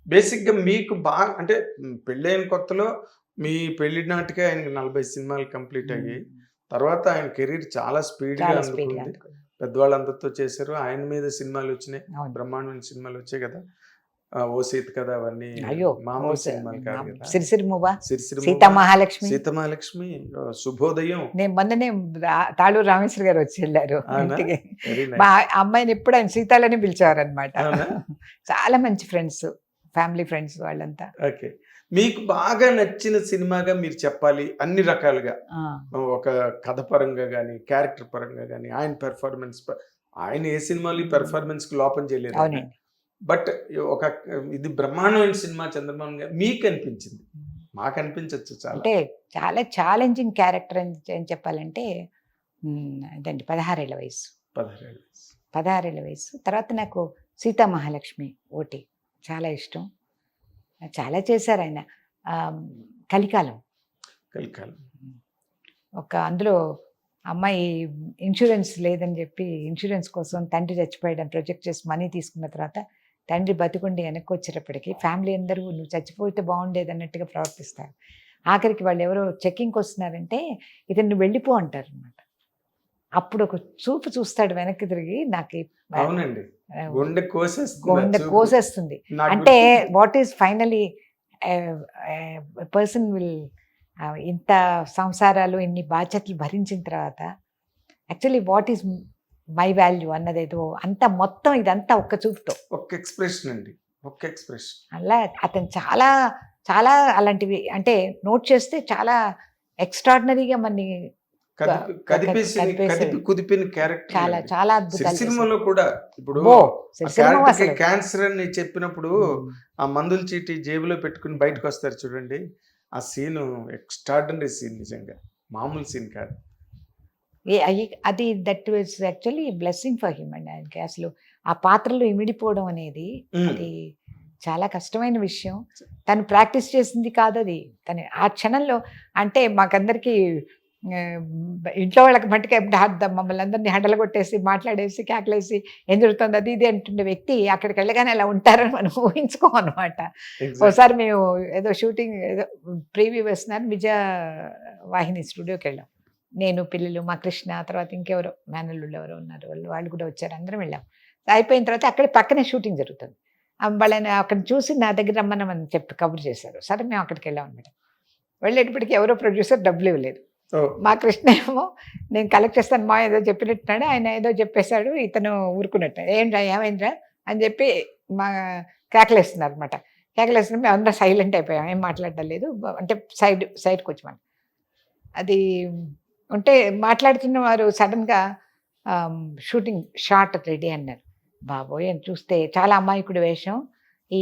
బేసిక్‌గా మీకు అంటే పెళ్ళైన కొత్తలో మీ పెళ్లి నాటికే ఆయనకి 40 సినిమాలు కంప్లీట్ అయ్యాయి. తర్వాత ఆయన కెరీర్ చాలా స్పీడ్‌గా చాలా స్పీడ్‌గా అందుకుంది. అందుకుంది. పెద్దవాళ్ళందరితో చేశారు. ఆయన మీద సినిమాలొచ్చినాయి. అవును. బ్రహ్మాండమైన సినిమాలొచ్చాయి కదా! 'ఓ సీత కథ' అవన్నీ అయ్యో! మామూలు సినిమాలు కాదు కదా! 'సిరిసిరిమువ్వ', 'సిరిసిరిమువ్వ', 'సీతామహాలక్ష్మి'. 'సీతమహాలక్ష్మి', 'శుభోదయం'. నేను మొన్ననే తాళూరు రామేశ్వర గారు వచ్చి వెళ్లారు అవునా? ఇంటికి. వెరీ మా నైస్. అమ్మాయిని ఎప్పుడు ఆయన సీతాలని పిలిచేవారనమాట. అవునా? చాలా మంచి ఫ్రెండ్స్, ఫ్యామిలీ ఫ్రెండ్స్ వాళ్ళంతా. ఓకే. మీకు బాగా నచ్చిన సినిమాగా మీరు చెప్పాలి అన్ని రకాలుగా. ఆ! ఒక కథ పరంగా గాని, క్యారెక్టర్ పరంగా గాని, ఆయన పెర్ఫార్మన్స్ ఆయన ఏ సినిమాలో ఈ పెర్ఫార్మన్స్‌కి లోపం చేయలేరు ఆయన. అవునండి. బట్ ఒక ఇది బ్రహ్మాండమైన సినిమా చంద్రమోహన్ గారు మీకనిపించింది. మాకనిపించొచ్చు చాలా. అంటే చాలా ఛాలెంజింగ్ క్యారెక్టర్ అని ఏం చెప్పాలంటే అదండి 16 ఏళ్ల వయసు. 16 ఏళ్ల వయసు. 16 ఏళ్ల వయసు. తర్వాత నాకు 'సీతామహాలక్ష్మి' ఓటి చాలా ఇష్టం. చాలా చేశారాయన. 'కలికాలం' కలికాలం. ఒక అందులో అమ్మాయి ఇన్సూరెన్స్ లేదని చెప్పి ఇన్సూరెన్స్ కోసం తండ్రి చచ్చిపోయాడని ప్రొజెక్ట్ చేసి మనీ తీసుకున్న తర్వాత తండ్రి బతికుండి వెనక్కి వచ్చేటప్పటికి ఫ్యామిలీ అందరూ నువ్వు చచ్చిపోతే బాగుండేది అన్నట్టుగా ప్రవర్తిస్తారు. ఆఖరికి వాళ్ళు ఎవరో చెక్కింగ్కి వస్తున్నారంటే ఇతను వెళ్ళిపో అంటారు అనమాట. అప్పుడు ఒక చూపు చూస్తాడు వెనక్కి తిరిగి నాకు అవునండి. గుండె కోసేస్తుంది. గుండె కోసేస్తుంది. అంటే what is finally person will ఇంత సంసారాలు ఇన్ని బాధ్యతలు భరించిన తర్వాత actually what is my value అన్నదేదో అంత మొత్తం ఇదంతా ఒక్క చూపుతో ఒక్క ఎక్స్‌ప్రెషన్ అండి. ఒక్క ఎక్స్‌ప్రెషన్. అలా అతను చాలా చాలా అలాంటివి అంటే నోట్ చేస్తే చాలా ఎక్స్ట్రాడినరీగా మనని కదిపి కుదిపిన క్యారెక్టర్. చాలా చాలా అద్భుతాలు సినిమాలో కూడా ఇప్పుడు క్యాన్సర్ అని చెప్పినప్పుడు ఆ మందుల చీటి జేబులో పెట్టుకుని బయటకు వస్తారు చూడండి. ఆ సీన్ ఎక్స్ట్రాడినరీ సీన్, నిజంగా మామూలు సీన్ కాదు. అది that was actually blessing for him అండి. ఆయనకి అసలు ఆ పాత్రలో ఇమిడిపోవడం అనేది అది చాలా కష్టమైన విషయం. తను ప్రాక్టీస్ చేసింది కాదు అది. తను ఆ క్షణంలో అంటే మాకందరికి ఇంట్లో వాళ్ళకి మట్టుకే మమ్మల్ని అందరినీ హడలు కొట్టేసి మాట్లాడేసి కేకలేసి ఏం జరుగుతుంది అది ఇది అంటుండే వ్యక్తి అక్కడికి వెళ్ళగానే అలా ఉంటారని మనం ఊహించుకోమన్నమాట. ఒకసారి మేము ఏదో షూటింగ్ ఏదో ప్రీవ్యూ వేస్తున్నాను విజయవాహిని స్టూడియోకి వెళ్ళాం. నేను, పిల్లలు, మా కృష్ణ, తర్వాత ఇంకెవరో మేనల్లుళ్ళు ఎవరో ఉన్నారు, వాళ్ళు కూడా వచ్చారు, అందరం వెళ్ళాం. అయిపోయిన తర్వాత అక్కడే పక్కనే షూటింగ్ జరుగుతుంది. వాళ్ళని అక్కడ చూసి నా దగ్గర రమ్మని చెప్పి కబుర్ చేశారు. సరే మేము అక్కడికి వెళ్ళాం అనమాట. వెళ్ళేటప్పటికి ఎవరో ప్రొడ్యూసర్ డబ్బులు ఇవ్వలేదు. మా కృష్ణ ఏమో నేను కలెక్ట్ చేస్తాను మా ఏదో చెప్పినట్టున్నాడు, ఆయన ఏదో చెప్పేశాడు, ఇతను ఊరుకున్నట్టు ఏంట్రా ఏమైందిరా అని చెప్పి మా కేకలేస్తున్నారు అనమాట. కేకలేస్తున్నా మేము అందరం సైలెంట్ అయిపోయాం, ఏం మాట్లాడటం లేదు. అంటే సైడ్కి వచ్చి అది ఉంటే మాట్లాడుతున్న వారు సడన్గా షూటింగ్ షార్ట్ రెడీ అన్నారు. బాబోయ్ అని చూస్తే చాలా అమాయకుడి వేషం. ఈ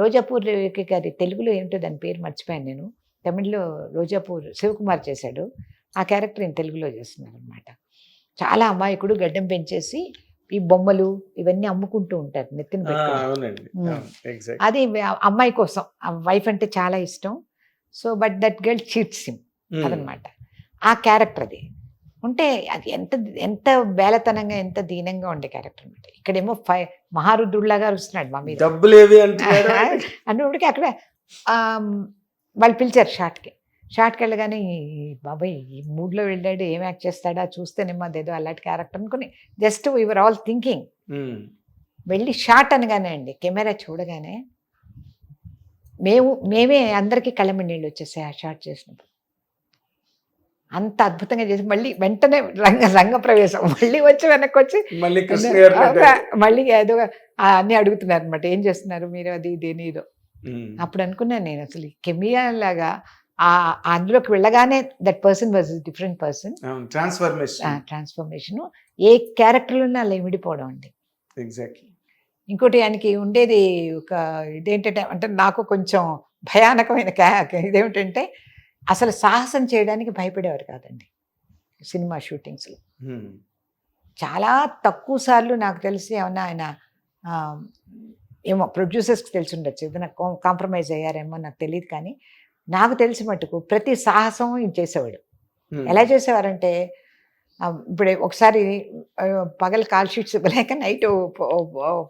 రోజాపూర్ గారి తెలుగులో ఏమిటో దాని పేరు మర్చిపోయాను నేను. తమిళ్లో రోజాపూర్ శివకుమార్ చేశాడు. ఆ క్యారెక్టర్ నేను తెలుగులో చేస్తున్నాను అనమాట. చాలా అమాయకుడు, గడ్డం పెంచేసి ఈ బొమ్మలు ఇవన్నీ అమ్ముకుంటూ ఉంటారు నెత్తిన పెట్టుకుని. అది అమ్మాయి కోసం వైఫ్ అంటే చాలా ఇష్టం. So but that girl cheats him అదనమాట. ఆ క్యారెక్టర్ అది ఉంటే అది ఎంత బేలతనంగా ఎంత దీనంగా ఉండే క్యారెక్టర్ అనమాట. ఇక్కడేమో మహారుద్రుడిలాగా వస్తున్నాడు మా మీద అన్నప్పటికీ అక్కడ వాళ్ళు పిలిచారు షార్ట్కి వెళ్ళగానే బాబాయ్ ఈ మూడ్లో వెళ్ళాడు, ఏం యాక్ట్ చేస్తాడా చూస్తేనేమో అదేదో అలాంటి క్యారెక్టర్ అనుకుని జస్ట్ వీఆర్ ఆల్ థింకింగ్. వెళ్ళి షార్ట్ అనగానే అండి కెమెరా చూడగానే మేమే అందరికీ కళ్ళమి నీళ్ళు వచ్చేసాయి ఆ షార్ట్ చేసినప్పుడు. అంత అద్భుతంగా చేసి మళ్ళీ వెంటనే రంగ ప్రవేశం మళ్ళీ వచ్చి వెనక్కి వచ్చి మళ్ళీ ఏదో అన్నీ అడుగుతున్నారు అనమాట, ఏం చేస్తున్నారు మీరు అది ఇది ఏదో. అప్పుడు అనుకున్నాను నేను అసలు కెమియా లాగా అందులోకి వెళ్ళగానే that person was different person. Transformation ఏ క్యారెక్టర్లోనే అలా ఇమిడిపోవడం అండి. ఎగ్జాక్ట్లీ. ఇంకోటి ఆయనకి ఉండేది ఒక ఇదేంటంటే అంటే నాకు కొంచెం భయానకమైన ఇదేమిటంటే అసలు సాహసం చేయడానికి భయపడేవారు కాదండి సినిమా షూటింగ్స్లో. చాలా తక్కువ సార్లు నాకు తెలిసి ఏమన్నా ఆయన ఏమో ప్రొడ్యూసర్స్కి తెలిసి ఉండొచ్చు, ఏదైనా కాంప్రమైజ్ అయ్యారేమో నాకు తెలియదు. కానీ నాకు తెలిసి మటుకు ప్రతి సాహసం ఈయన చేసేవాడు. ఎలా చేసేవారంటే ఇప్పుడు ఒకసారి పగలు కాల్ షీట్స్ ఇవ్వలేక నైట్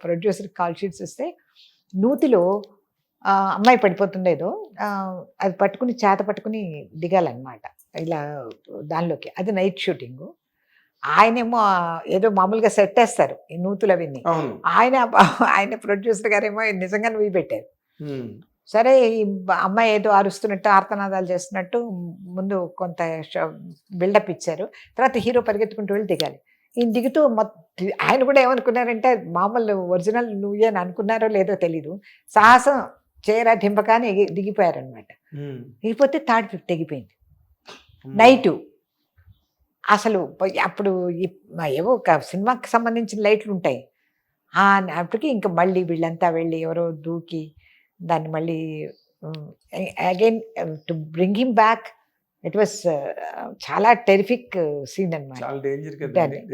ప్రొడ్యూసర్కి కాల్ షీట్స్ ఇస్తే నూతిలో అమ్మాయి పడిపోతుండేదో అది పట్టుకుని చేత పట్టుకుని దిగాలన్నమాట ఇలా దానిలోకి. అది నైట్ షూటింగ్. ఆయనేమో ఏదో మామూలుగా సెట్ వేస్తారు ఈ నూతులు అవన్నీ. ఆయన ప్రొడ్యూసర్ గారేమో నిజంగా నువ్వు పెట్టారు. సరే ఈ అమ్మాయి ఏదో అరుస్తున్నట్టు ఆర్తనాదాలు చేస్తున్నట్టు ముందు కొంత బిల్డప్ ఇచ్చారు. తర్వాత హీరో పరిగెత్తుకుంటూ వెళ్ళి దిగాలి. ఈయన దిగుతూ ఆయన కూడా ఏమనుకున్నారంటే మామూలు ఒరిజినల్ నువ్వే అని అనుకున్నారో లేదో తెలీదు. సాహసం చేరా దింపకాని దిగిపోయారనమాట. దిగిపోతే తాడు తెగిపోయింది నైటు. అసలు అప్పుడు ఏవో ఒక సినిమాకి సంబంధించిన లైట్లు ఉంటాయి అప్పటికి. ఇంకా మళ్ళీ వీళ్ళంతా వెళ్ళి ఎవరో దూకి దాన్ని మళ్ళీ again to bring him back. It was చాలా టెరిఫిక్ సీన్ అనమాట.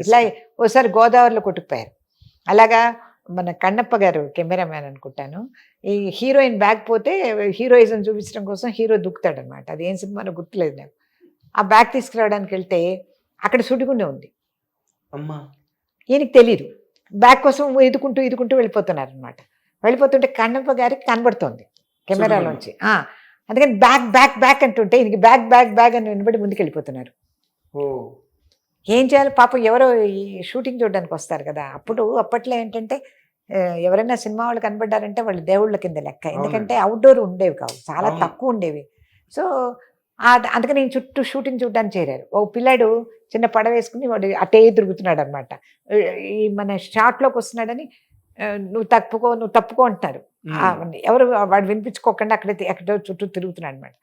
ఇట్లా ఓసారి గోదావరిలో కొట్టుకుపోయారు. అలాగా మన కన్నప్ప గారు కెమెరామ్యాన్ అనుకుంటాను, ఈ హీరోయిన్ బ్యాగ్ పోతే హీరోయిజం చూపించడం కోసం హీరో దూకుతాడనమాట. అది ఏం సినిమానో గుర్తులేదు నాకు. ఆ బ్యాగ్ తీసుకురావడానికి వెళ్తే అక్కడ సుడిగుండె ఉంది. ఈయనకి తెలీదు. బ్యాగ్ కోసం ఇదుకుంటూ వెళ్ళిపోతున్నారు అనమాట. వెళ్ళిపోతుంటే కన్నప్ప గారికి కనబడుతోంది కెమెరాలోంచి. అందుకని బ్యాక్ బ్యాక్ బ్యాక్ అంటుంటే ఈయనకి బ్యాక్ బ్యాక్ బ్యాక్ అని వినబడి ముందుకు వెళ్ళిపోతున్నారు. ఏం చేయాలి పాపం, ఎవరో ఈ షూటింగ్ చూడడానికి వస్తారు కదా. అప్పట్లో ఏంటంటే ఎవరైనా సినిమా వాళ్ళు కనబడ్డారంటే వాళ్ళు దేవుళ్ళ కింద లెక్క. ఎందుకంటే అవుట్డోర్ ఉండేవి కావు, చాలా తక్కువ ఉండేవి. సో అందుకని నేను చుట్టూ షూటింగ్ చూడడానికి చేరారు. ఓ పిల్లాడు చిన్న పడవ వేసుకుని వాడు అటే తిరుగుతున్నాడు అనమాట. ఈ మన షాట్లోకి వస్తున్నాడని నువ్వు తప్పుకో అంటున్నారు. ఎవరు వాడు వినిపించుకోకుండా ఎక్కడో చుట్టూ తిరుగుతున్నాడు అనమాట.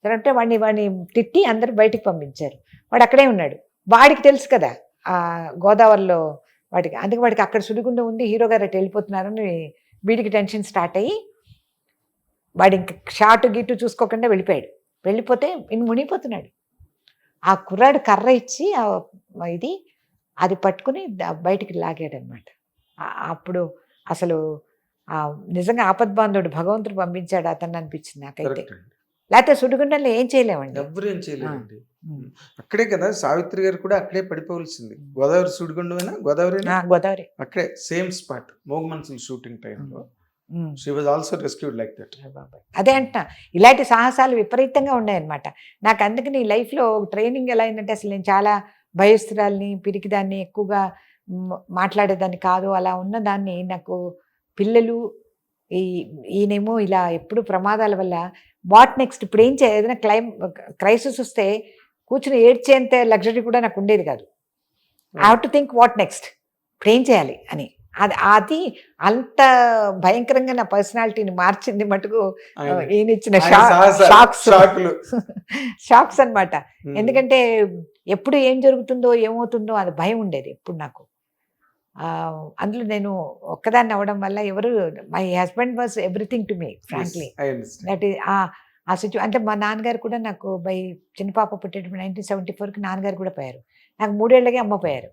సరే అంటే వాడిని తిట్టి అందరు బయటికి పంపించారు. వాడు అక్కడే ఉన్నాడు. వాడికి తెలుసు కదా ఆ గోదావరిలో వాడికి. అందుకే వాడికి అక్కడ సుడిగుండె ఉంది, హీరో గారు అటు వెళ్ళిపోతున్నారని వీడికి టెన్షన్ స్టార్ట్ అయ్యి వాడు ఇంక షార్ట్ గిట్టు చూసుకోకుండా వెళ్ళిపోతే ఇన్ని మునిగిపోతున్నాడు. ఆ కుర్రాడు కర్ర ఇచ్చి ఇది అది పట్టుకుని బయటికి లాగాడనమాట. అప్పుడు అసలు నిజంగా ఆపద్బాంధవుడు భగవంతుడు పంపించాడు అతన్ని అనిపించింది నాకైతే. లేకపోతే సుడిగుండంలో ఏం చేయలేమండి, ఎవరు ఏం చేయలేమండి. అక్కడే కదా సావిత్రి గారు కూడా అక్కడే పడిపోవలసింది. గోదావరి సుడిగుండమేనా? గోదావరి అక్కడే సేమ్ స్పాట్ మోగ మనసులు షూటింగ్ టైంలో. She was also rescued like that. అదే అంటున్నా, ఇలాంటి సాహసాలు విపరీతంగా ఉన్నాయన్నమాట నాకు. అందుకని లైఫ్లో ట్రైనింగ్ ఎలా అయిందంటే అసలు నేను చాలా భయస్తురాల్ని, పిరికిదాన్ని, ఎక్కువగా మాట్లాడేదాన్ని కాదు. అలా ఉన్నదాన్ని నాకు పిల్లలు ఈయనేమో ఇలా ఎప్పుడు ప్రమాదాల వల్ల వాట్ నెక్స్ట్ ఇప్పుడు ఏం చేయాలి, ఏదైనా క్రైసిస్ వస్తే కూర్చుని ఏడ్చేంత లగ్జరీ కూడా నాకు ఉండేది కాదు. I have to think what next, ఇప్పుడు ఏం చేయాలి అని. అది అంత భయంకరంగా నా పర్సనాలిటీని మార్చింది మటుకు ఈయన ఇచ్చిన షాక్స్ అన్నమాట. ఎందుకంటే ఎప్పుడు ఏం జరుగుతుందో ఏమవుతుందో అది భయం ఉండేది ఎప్పుడు నాకు. అందులో నేను ఒక్కదాన్ని అవ్వడం వల్ల my husband was everything to me frankly. That is ఆ సిచ్యువేషన్. అంటే మా నాన్నగారు కూడా నాకు చిన్న పాప పుట్టేటప్పుడు 1974కి నాన్నగారు కూడా పోయారు. నాకు 3 ఏళ్ళకే అమ్మ పోయారు.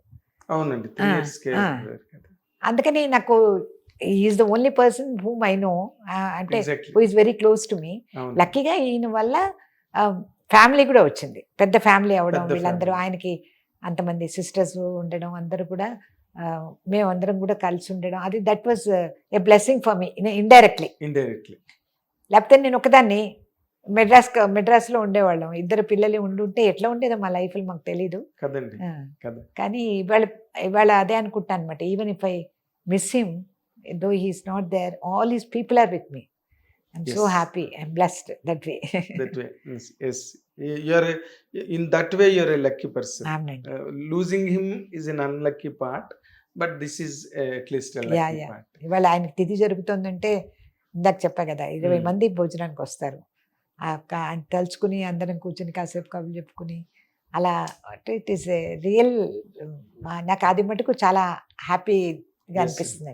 అందుకని నాకు is the only person whom I know, అంటే who is very close to me. లక్కీగా ఈయన వల్ల ఫ్యామిలీ కూడా వచ్చింది, పెద్ద ఫ్యామిలీ అవ్వడం. వీళ్ళందరూ ఆయనకి అంతమంది సిస్టర్స్ ఉండడం, అందరూ కూడా మేమందరం కూడా కలిసి ఉండడం, అది that was a blessing for me indirectly. లేకపోతే నేను ఒకదాన్ని మెడ్రాస్లో ఉండేవాళ్ళం, 2 పిల్లలు ఉండుంటే ఎట్లా ఉండేదో మా లైఫ్లో మాకు తెలీదు. కానీ ఇవాళ అదే అనుకుంటా అనమాట. Even if I miss him, though he is not there, all his people are with me. I'm so happy, I'm blessed that way. In that way you are a lucky person. Losing him is an unlucky part, but this is at least a lucky part. ఇవాళ ఆయనకి తిథి జరుగుతుందంటే ఇందాక చెప్పా కదా 20 మంది భోజనానికి వస్తారు. ఆయన తలుచుకుని అందరం కూర్చుని కాసేపు కబుర్లు చెప్పుకుని అలా ఇట్ ఈస్ రియల్. నాకు అది మటుకు చాలా హ్యాపీగా అనిపిస్తుంది.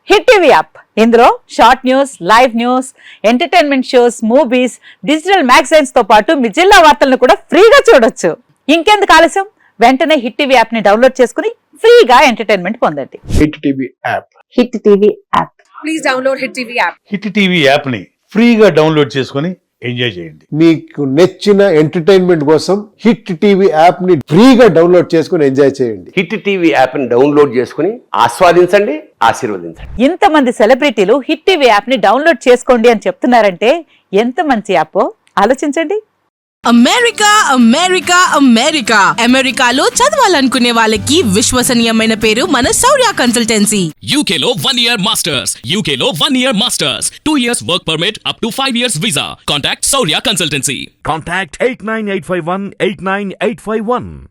హిట్ టీవీ యాప్, ఇందులో short news, live news, entertainment shows, movies, digital magazines తో పాటు మీ జిల్లా వార్తలను కూడా ఫ్రీగా చూడొచ్చు. ఇంకెందుకు ఆలస్యం, వెంటనే హిట్ టీవీ యాప్ ని డౌన్లోడ్ చేసుకుని ఫ్రీగా ఎంటర్టైన్మెంట్ పొందండి. Hit TV app, hit TV app, please download hit TV app. Hit TV app ని ఫ్రీగా డౌన్లోడ్ చేసుకుని ఎంజాయ్ చేయండి. మీకు నచ్చిన ఎంటర్టైన్మెంట్ కోసం హిట్ టీవీ యాప్ ని ఫ్రీగా డౌన్లోడ్ చేసుకుని ఎంజాయ్ చేయండి. హిట్ టీవీ యాప్ని డౌన్లోడ్ చేసుకుని ఆస్వాదించండి, ఆశీర్వదించండి. ఇంతమంది సెలబ్రిటీలు హిట్ టీవీ యాప్ ని డౌన్లోడ్ చేసుకోండి అని చెప్తున్నారంటే ఎంత మంచి యాప్ ఆలోచించండి. అమెరికా అమెరికా అమెరికా అమెరికాలో చదవాలనుకునే వాళ్ళకి విశ్వసనీయమైన పేరు మన శౌర్య కన్సల్టెన్సీ. UK లో 1 year masters. UK లో 1 year masters. 2 years work permit up to 5 years visa. Contact Saurya Consultancy. Contact 89851 89851.